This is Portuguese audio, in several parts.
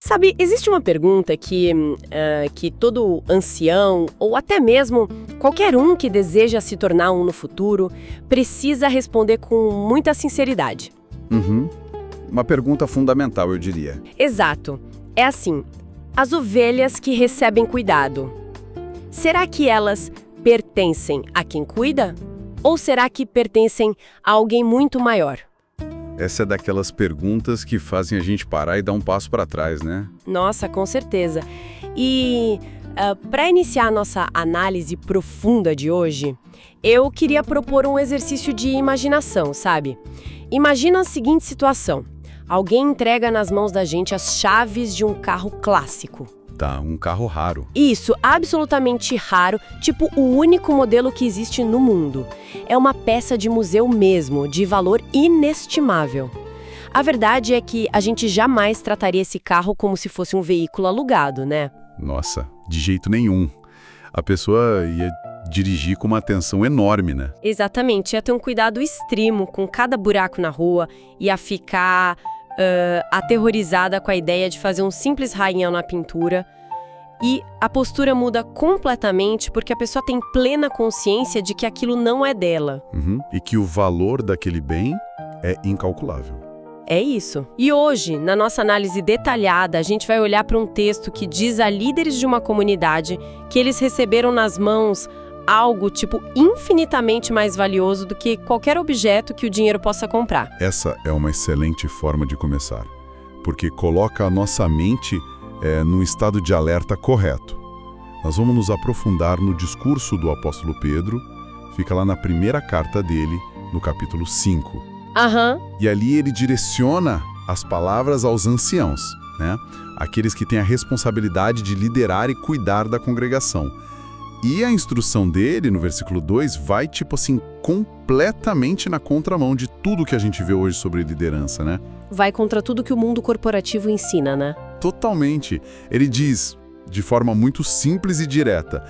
Sabe, existe uma pergunta que todo ancião, ou até mesmo qualquer um que deseja se tornar um no futuro, precisa responder com muita sinceridade. Uhum. Uma pergunta fundamental, eu diria. Exato. É assim, as ovelhas que recebem cuidado, será que elas pertencem a quem cuida? Ou será que pertencem a alguém muito maior? Essa é daquelas perguntas que fazem a gente parar e dar um passo para trás, né? Nossa, com certeza. E para iniciar a nossa análise profunda de hoje, eu queria propor um exercício de imaginação, sabe? Imagina a seguinte situação. Alguém entrega nas mãos da gente as chaves de um carro clássico. Tá, um carro raro. Isso, absolutamente raro, tipo o único modelo que existe no mundo. É uma peça de museu mesmo, de valor inestimável. A verdade é que a gente jamais trataria esse carro como se fosse um veículo alugado, né? Nossa, de jeito nenhum. A pessoa ia dirigir com uma atenção enorme, né? Exatamente, ia ter um cuidado extremo com cada buraco na rua, ia ficar aterrorizada com a ideia de fazer um simples arranhão na pintura. E a postura muda completamente porque a pessoa tem plena consciência de que aquilo não é dela. Uhum. E que o valor daquele bem é incalculável. É isso. E hoje, na nossa análise detalhada, a gente vai olhar para um texto que diz a líderes de uma comunidade que eles receberam nas mãos algo, tipo, infinitamente mais valioso do que qualquer objeto que o dinheiro possa comprar. Essa é uma excelente forma de começar, porque coloca a nossa mente num estado de alerta correto. Nós vamos nos aprofundar no discurso do apóstolo Pedro, fica lá na primeira carta dele, no capítulo 5. Aham. E ali ele direciona as palavras aos anciãos, né? Aqueles que têm a responsabilidade de liderar e cuidar da congregação. E a instrução dele, no versículo 2, vai, tipo assim, completamente na contramão de tudo que a gente vê hoje sobre liderança, né? Vai contra tudo que o mundo corporativo ensina, né? Totalmente. Ele diz, de forma muito simples e direta,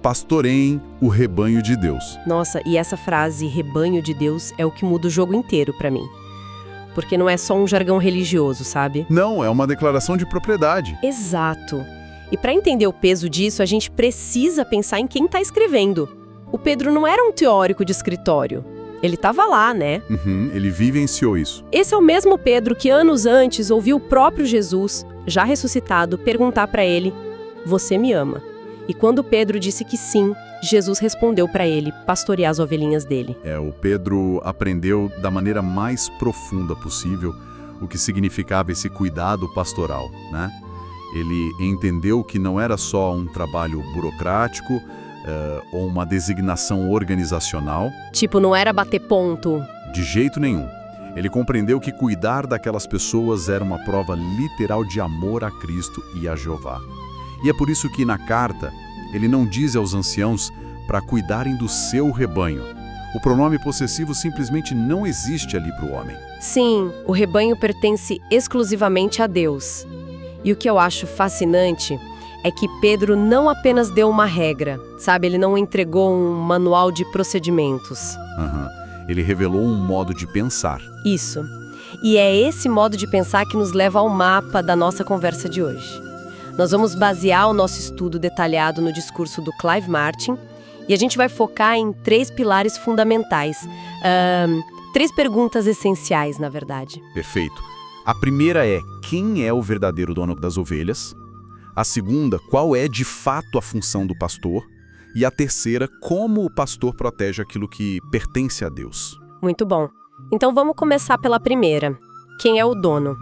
pastoreiem o rebanho de Deus. Nossa, e essa frase, rebanho de Deus, é o que muda o jogo inteiro pra mim. Porque não é só um jargão religioso, sabe? Não, é uma declaração de propriedade. Exato. E para entender o peso disso, a gente precisa pensar em quem está escrevendo. O Pedro não era um teórico de escritório. Ele estava lá, né? Uhum, ele vivenciou isso. Esse é o mesmo Pedro que anos antes ouviu o próprio Jesus, já ressuscitado, perguntar para ele: "Você me ama?" E quando Pedro disse que sim, Jesus respondeu para ele pastorear as ovelhinhas dele. O Pedro aprendeu da maneira mais profunda possível o que significava esse cuidado pastoral, né? Ele entendeu que não era só um trabalho burocrático ou uma designação organizacional. Tipo, não era bater ponto. De jeito nenhum. Ele compreendeu que cuidar daquelas pessoas era uma prova literal de amor a Cristo e a Jeová. E é por isso que na carta ele não diz aos anciãos para cuidarem do seu rebanho. O pronome possessivo simplesmente não existe ali para o homem. Sim, o rebanho pertence exclusivamente a Deus. E o que eu acho fascinante é que Pedro não apenas deu uma regra, sabe? Ele não entregou um manual de procedimentos. Uhum. Ele revelou um modo de pensar. Isso. E é esse modo de pensar que nos leva ao mapa da nossa conversa de hoje. Nós vamos basear o nosso estudo detalhado no discurso do Clive Martin e a gente vai focar em 3 pilares fundamentais. 3 perguntas essenciais, na verdade. Perfeito. A primeira é, quem é o verdadeiro dono das ovelhas? A segunda, qual é de fato a função do pastor? E a terceira, como o pastor protege aquilo que pertence a Deus? Muito bom. Então vamos começar pela primeira. Quem é o dono?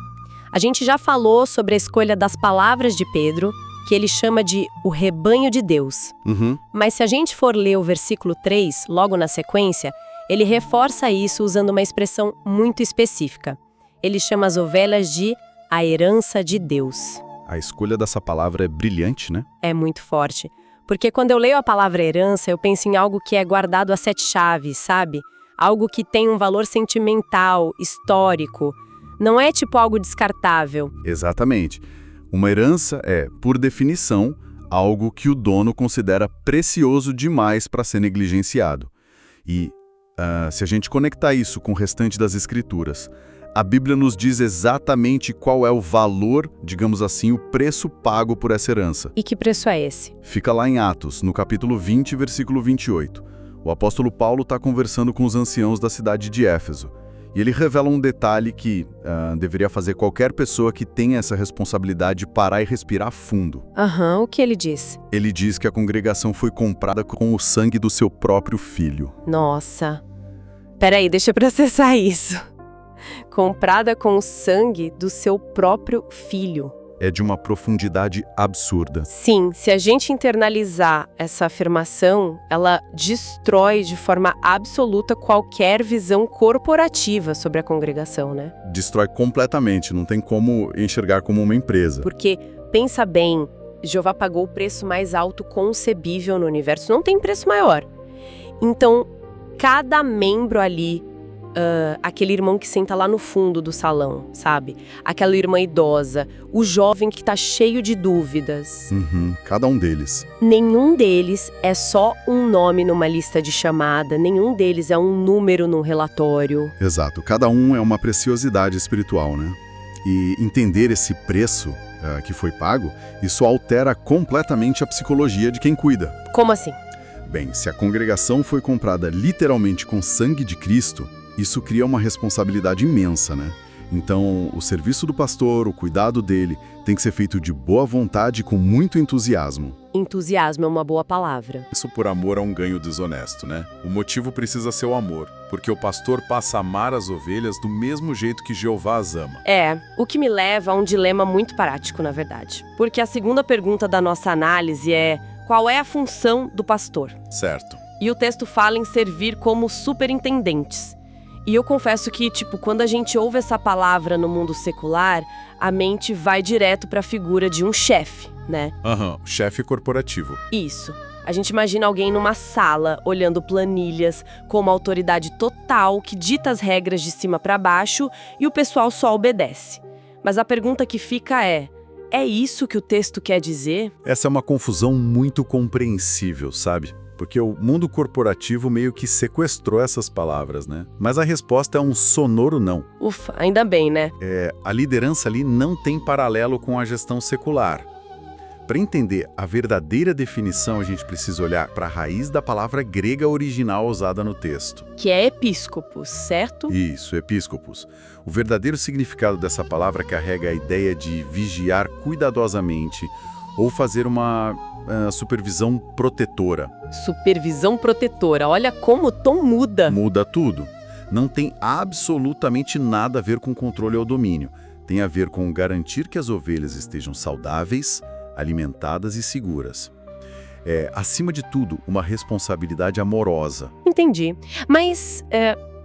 A gente já falou sobre a escolha das palavras de Pedro, que ele chama de o rebanho de Deus. Uhum. Mas se a gente for ler o versículo 3, logo na sequência, ele reforça isso usando uma expressão muito específica. Ele chama as ovelhas de a herança de Deus. A escolha dessa palavra é brilhante, né? É muito forte. Porque quando eu leio a palavra herança, eu penso em algo que é guardado a 7 chaves, sabe? Algo que tem um valor sentimental, histórico. Não é tipo algo descartável. Exatamente. Uma herança é, por definição, algo que o dono considera precioso demais para ser negligenciado. E se a gente conectar isso com o restante das Escrituras, A Bíblia nos diz exatamente qual é o valor, digamos assim, o preço pago por essa herança. E que preço é esse? Fica lá em Atos, no capítulo 20, versículo 28. O apóstolo Paulo está conversando com os anciãos da cidade de Éfeso. E ele revela um detalhe que deveria fazer qualquer pessoa que tenha essa responsabilidade parar e respirar fundo. O que ele diz? Ele diz que a congregação foi comprada com o sangue do seu próprio filho. Nossa. Peraí, deixa eu processar isso. Comprada com o sangue do seu próprio filho. É de uma profundidade absurda. Sim, se a gente internalizar essa afirmação, ela destrói de forma absoluta qualquer visão corporativa sobre a congregação, né? Destrói completamente, não tem como enxergar como uma empresa. Porque, pensa bem, Jeová pagou o preço mais alto concebível no universo, não tem preço maior. Então, cada membro ali, aquele irmão que senta lá no fundo do salão, sabe? Aquela irmã idosa, o jovem que tá cheio de dúvidas. Cada um deles. Nenhum deles é só um nome numa lista de chamada, nenhum deles é um número num relatório. Exato, cada um é uma preciosidade espiritual, né? E entender esse preço que foi pago, isso altera completamente a psicologia de quem cuida. Como assim? Bem, se a congregação foi comprada literalmente com sangue de Cristo, isso cria uma responsabilidade imensa, né? Então, o serviço do pastor, o cuidado dele, tem que ser feito de boa vontade e com muito entusiasmo. Entusiasmo é uma boa palavra. Isso por amor a um ganho desonesto, né? O motivo precisa ser o amor, porque o pastor passa a amar as ovelhas do mesmo jeito que Jeová as ama. O que me leva a um dilema muito prático, na verdade. Porque a segunda pergunta da nossa análise é: qual é a função do pastor? Certo. E o texto fala em servir como superintendentes. E eu confesso que, quando a gente ouve essa palavra no mundo secular, a mente vai direto para a figura de um chefe, né? Chefe corporativo. Isso. A gente imagina alguém numa sala, olhando planilhas, com uma autoridade total que dita as regras de cima para baixo e o pessoal só obedece. Mas a pergunta que fica é isso que o texto quer dizer? Essa é uma confusão muito compreensível, sabe? Porque o mundo corporativo meio que sequestrou essas palavras, né? Mas a resposta é um sonoro não. Ufa, ainda bem, né? A liderança ali não tem paralelo com a gestão secular. Para entender a verdadeira definição, a gente precisa olhar para a raiz da palavra grega original usada no texto. Que é episcopos, certo? Isso, episcopos. O verdadeiro significado dessa palavra carrega a ideia de vigiar cuidadosamente ou fazer uma supervisão protetora. Supervisão protetora. Olha como o tom muda. Muda tudo. Não tem absolutamente nada a ver com controle ou domínio. Tem a ver com garantir que as ovelhas estejam saudáveis, alimentadas e seguras. Acima de tudo, uma responsabilidade amorosa. Entendi. Mas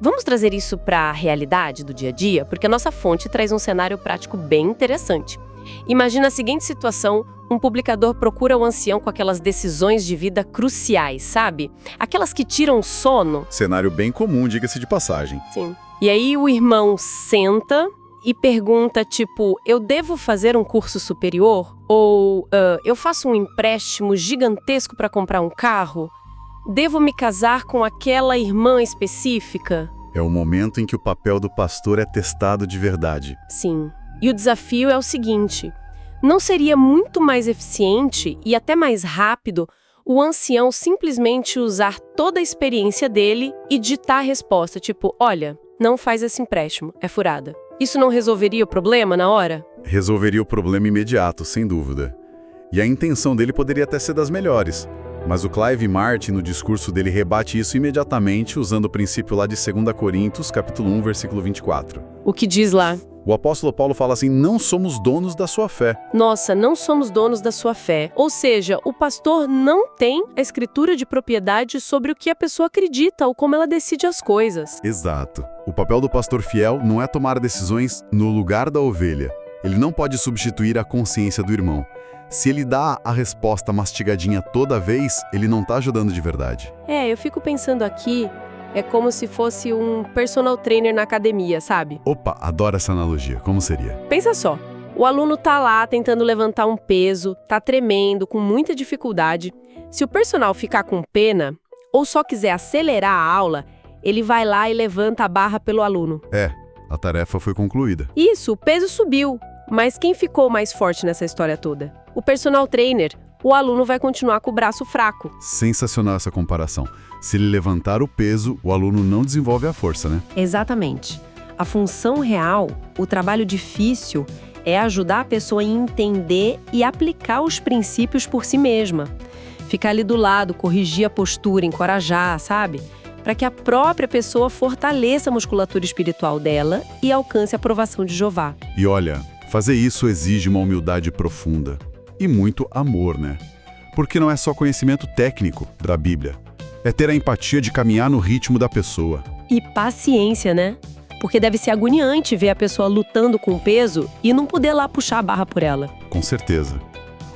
vamos trazer isso para a realidade do dia a dia? Porque a nossa fonte traz um cenário prático bem interessante. Imagina a seguinte situação: um publicador procura o ancião com aquelas decisões de vida cruciais, sabe? Aquelas que tiram o sono. Cenário bem comum, diga-se de passagem. Sim. E aí o irmão senta e pergunta, eu devo fazer um curso superior? Ou eu faço um empréstimo gigantesco para comprar um carro? Devo me casar com aquela irmã específica? É o momento em que o papel do pastor é testado de verdade. Sim. E o desafio é o seguinte: não seria muito mais eficiente e até mais rápido o ancião simplesmente usar toda a experiência dele e ditar a resposta, olha, não faz esse empréstimo, é furada. Isso não resolveria o problema na hora? Resolveria o problema imediato, sem dúvida. E a intenção dele poderia até ser das melhores. Mas o Clive Martin, no discurso dele, rebate isso imediatamente usando o princípio lá de 2 Coríntios, capítulo 1, versículo 24. O que diz lá? O apóstolo Paulo fala assim: não somos donos da sua fé. Nossa, não somos donos da sua fé. Ou seja, o pastor não tem a escritura de propriedade sobre o que a pessoa acredita ou como ela decide as coisas. Exato. O papel do pastor fiel não é tomar decisões no lugar da ovelha. Ele não pode substituir a consciência do irmão. Se ele dá a resposta mastigadinha toda vez, ele não está ajudando de verdade. Eu fico pensando aqui, é como se fosse um personal trainer na academia, sabe? Opa, adoro essa analogia. Como seria? Pensa só, o aluno tá lá tentando levantar um peso, tá tremendo, com muita dificuldade. Se o personal ficar com pena, ou só quiser acelerar a aula, ele vai lá e levanta a barra pelo aluno. A tarefa foi concluída. Isso, o peso subiu. Mas quem ficou mais forte nessa história toda? O personal trainer. O aluno vai continuar com o braço fraco. Sensacional essa comparação. Se ele levantar o peso, o aluno não desenvolve a força, né? Exatamente. A função real, o trabalho difícil, é ajudar a pessoa a entender e aplicar os princípios por si mesma. Ficar ali do lado, corrigir a postura, encorajar, sabe? Para que a própria pessoa fortaleça a musculatura espiritual dela e alcance a aprovação de Jeová. E olha, fazer isso exige uma humildade profunda. E muito amor, né? Porque não é só conhecimento técnico da Bíblia. É ter a empatia de caminhar no ritmo da pessoa. E paciência, né? Porque deve ser agoniante ver a pessoa lutando com o peso e não poder lá puxar a barra por ela. Com certeza.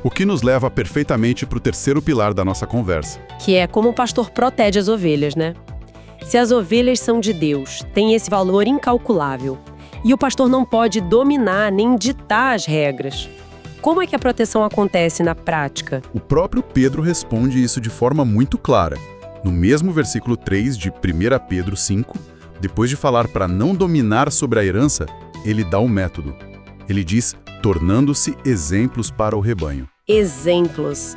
O que nos leva perfeitamente para o terceiro pilar da nossa conversa. Que é como o pastor protege as ovelhas, né? Se as ovelhas são de Deus, têm esse valor incalculável. E o pastor não pode dominar nem ditar as regras. Como é que a proteção acontece na prática? O próprio Pedro responde isso de forma muito clara. No mesmo versículo 3 de 1 Pedro 5, depois de falar para não dominar sobre a herança, ele dá um método. Ele diz, tornando-se exemplos para o rebanho. Exemplos.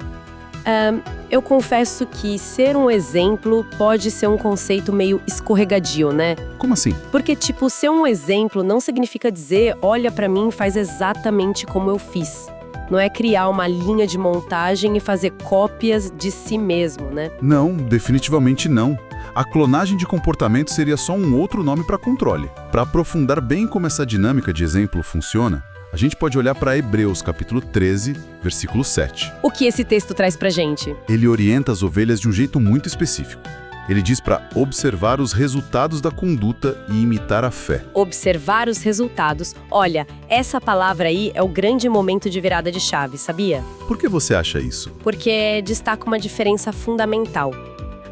Eu confesso que ser um exemplo pode ser um conceito meio escorregadio, né? Como assim? Porque, ser um exemplo não significa dizer, olha pra mim e faz exatamente como eu fiz. Não é criar uma linha de montagem e fazer cópias de si mesmo, né? Não, definitivamente não. A clonagem de comportamento seria só um outro nome para controle. Para aprofundar bem como essa dinâmica de exemplo funciona, a gente pode olhar para Hebreus capítulo 13, versículo 7. O que esse texto traz pra gente? Ele orienta as ovelhas de um jeito muito específico. Ele diz para observar os resultados da conduta e imitar a fé. Observar os resultados. Olha, essa palavra aí é o grande momento de virada de chave, sabia? Por que você acha isso? Porque destaca uma diferença fundamental.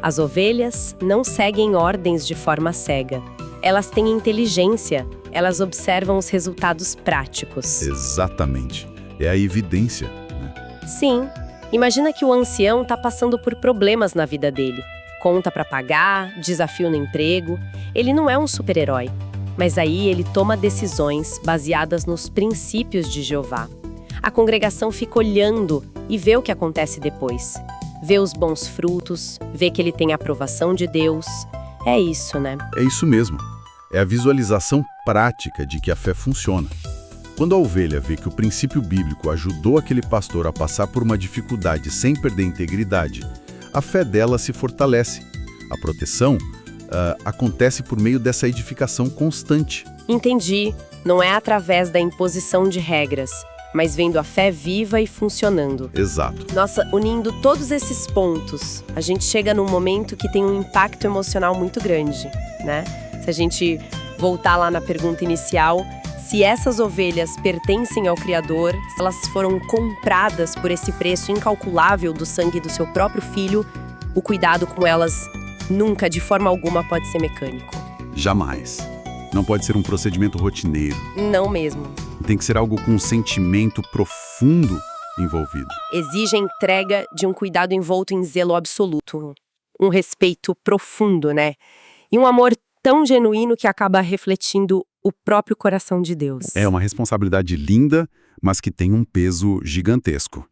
As ovelhas não seguem ordens de forma cega. Elas têm inteligência, elas observam os resultados práticos. Exatamente. É a evidência, né? Sim. Imagina que o ancião está passando por problemas na vida dele. Conta para pagar, desafio no emprego. Ele não é um super-herói. Mas aí ele toma decisões baseadas nos princípios de Jeová. A congregação fica olhando e vê o que acontece depois. Vê os bons frutos, vê que ele tem a aprovação de Deus. É isso, né? É isso mesmo. É a visualização prática de que a fé funciona. Quando a ovelha vê que o princípio bíblico ajudou aquele pastor a passar por uma dificuldade sem perder a integridade, a fé dela se fortalece. A proteção acontece por meio dessa edificação constante. Entendi. Não é através da imposição de regras, mas vendo a fé viva e funcionando. Exato. Nossa, unindo todos esses pontos, a gente chega num momento que tem um impacto emocional muito grande, né? Se a gente voltar lá na pergunta inicial, se essas ovelhas pertencem ao Criador, se elas foram compradas por esse preço incalculável do sangue do seu próprio filho, o cuidado com elas nunca, de forma alguma, pode ser mecânico. Jamais. Não pode ser um procedimento rotineiro. Não mesmo. Tem que ser algo com um sentimento profundo envolvido. Exige a entrega de um cuidado envolto em zelo absoluto. Um respeito profundo, né? E um amor tão genuíno que acaba refletindo o próprio coração de Deus. É uma responsabilidade linda, mas que tem um peso gigantesco.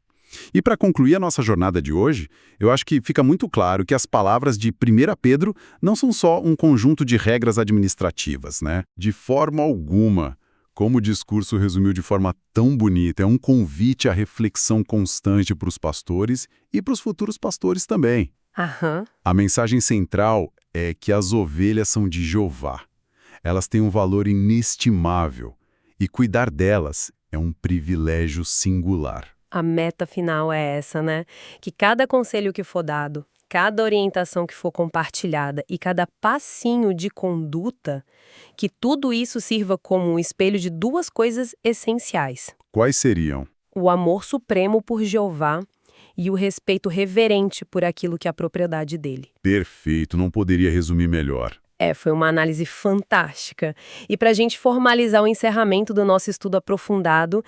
E para concluir a nossa jornada de hoje, eu acho que fica muito claro que as palavras de 1 Pedro não são só um conjunto de regras administrativas, né? De forma alguma. Como o discurso resumiu de forma tão bonita, é um convite à reflexão constante para os pastores e para os futuros pastores também. Aham. A mensagem central é que as ovelhas são de Jeová. Elas têm um valor inestimável e cuidar delas é um privilégio singular. A meta final é essa, né? Que cada conselho que for dado, cada orientação que for compartilhada e cada passinho de conduta, que tudo isso sirva como um espelho de duas coisas essenciais. Quais seriam? O amor supremo por Jeová e o respeito reverente por aquilo que é a propriedade dele. Perfeito, não poderia resumir melhor. Foi uma análise fantástica. E para a gente formalizar o encerramento do nosso estudo aprofundado,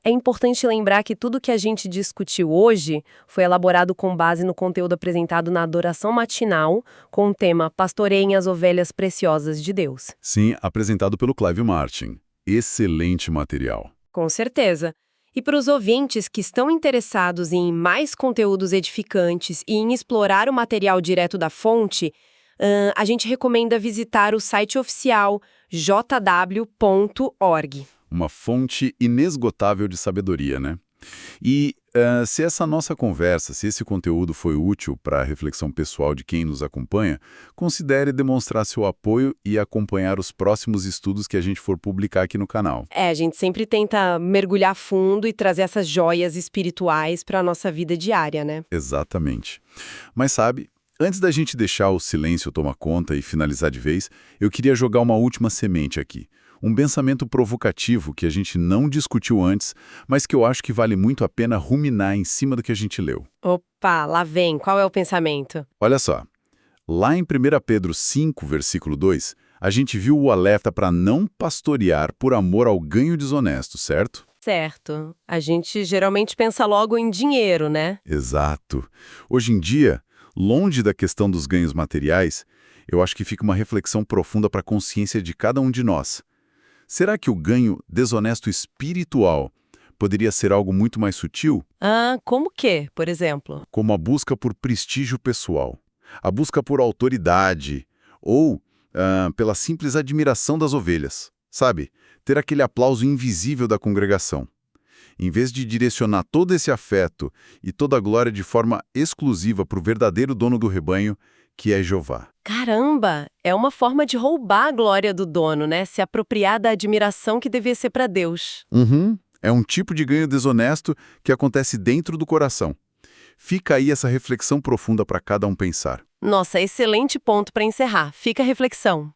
é importante lembrar que tudo que a gente discutiu hoje foi elaborado com base no conteúdo apresentado na adoração matinal, com o tema Pastoreiem as Ovelhas Preciosas de Deus. Sim, apresentado pelo Clive Martin. Excelente material. Com certeza. E para os ouvintes que estão interessados em mais conteúdos edificantes e em explorar o material direto da fonte, a gente recomenda visitar o site oficial jw.org. Uma fonte inesgotável de sabedoria, né? E se essa nossa conversa, se esse conteúdo foi útil para a reflexão pessoal de quem nos acompanha, considere demonstrar seu apoio e acompanhar os próximos estudos que a gente for publicar aqui no canal. A gente sempre tenta mergulhar fundo e trazer essas joias espirituais para a nossa vida diária, né? Exatamente. Mas sabe, antes da gente deixar o silêncio tomar conta e finalizar de vez, eu queria jogar uma última semente aqui. Um pensamento provocativo que a gente não discutiu antes, mas que eu acho que vale muito a pena ruminar em cima do que a gente leu. Opa, lá vem. Qual é o pensamento? Olha só, lá em 1 Pedro 5, versículo 2, a gente viu o alerta para não pastorear por amor ao ganho desonesto, certo? Certo. A gente geralmente pensa logo em dinheiro, né? Exato. Hoje em dia, longe da questão dos ganhos materiais, eu acho que fica uma reflexão profunda para a consciência de cada um de nós. Será que o ganho desonesto espiritual poderia ser algo muito mais sutil? Como que, por exemplo? Como a busca por prestígio pessoal, a busca por autoridade ou pela simples admiração das ovelhas, sabe? Ter aquele aplauso invisível da congregação. Em vez de direcionar todo esse afeto e toda a glória de forma exclusiva para o verdadeiro dono do rebanho, que é Jeová. Caramba! É uma forma de roubar a glória do dono, né? Se apropriar da admiração que devia ser para Deus. É um tipo de ganho desonesto que acontece dentro do coração. Fica aí essa reflexão profunda para cada um pensar. Nossa, excelente ponto para encerrar. Fica a reflexão.